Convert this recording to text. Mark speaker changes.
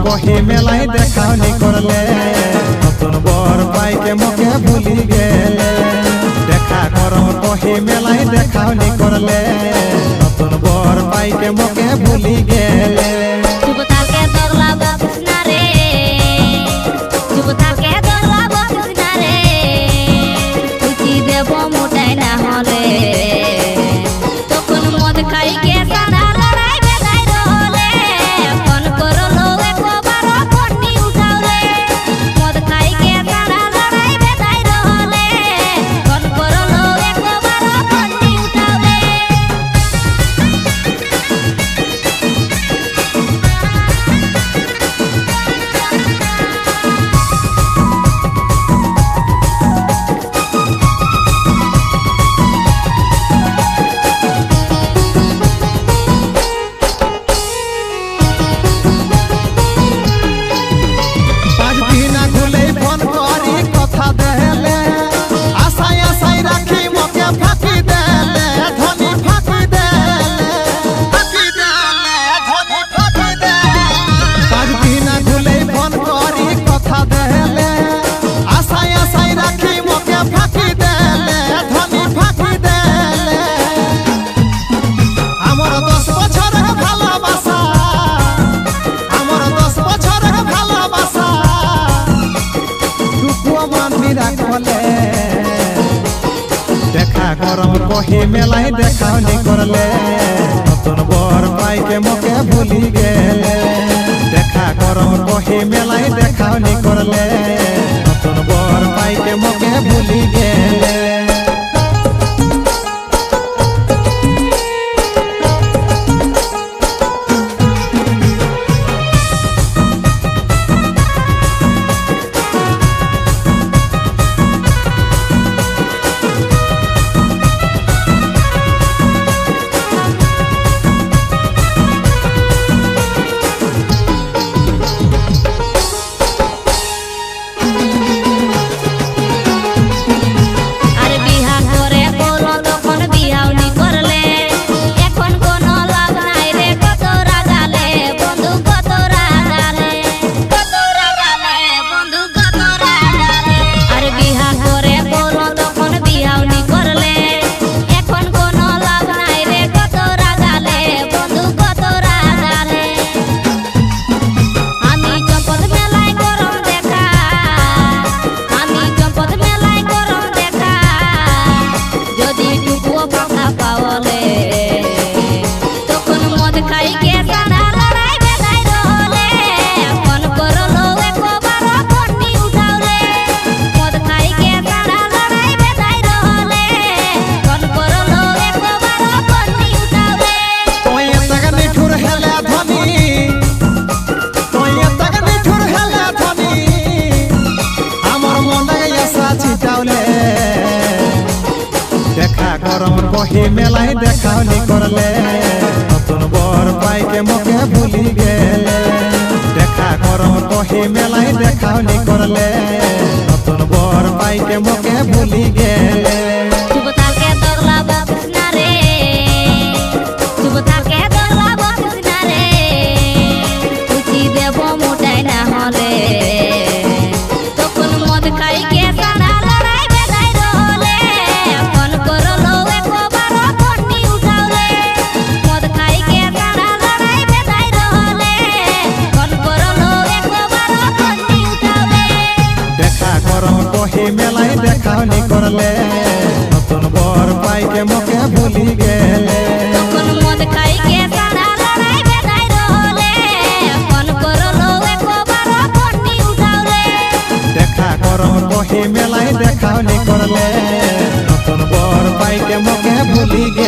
Speaker 1: কহি মেলাই দেখাওনি করলে নতুন বর পাইকে মোকে ভুলি গেলে দেখা করম কহি মেলাই দেখাওনি করলে নতুন বর পাইকে মোকে ভুলি গেলে দেখা করম কহি মেলাই দেখাওনি করলে নতুন বর পাইকে মোকে ভুলি গেলে দেখা করম কহি মেলাই দেখাওনি করলে নতুন বর পাইকে মোকে ভুলি গেলে দেখা করম কহি মেলাই দেখাওনি করলে নতুন বর পাইকে মোকে ভুলি গেলে দেখা করম কহি মেলাই দেখাওনি করলে নতুন বর পাইকে মোকে ভুলি গেলে কহি মেলাই দেখাওনি করলে নতুন বর পাইকে মোকে ভুলি গেলে দেখা করম কহি মেলাই দেখাওনি করলে নতুন বর পাইকে মোকে ভুলি গেলে।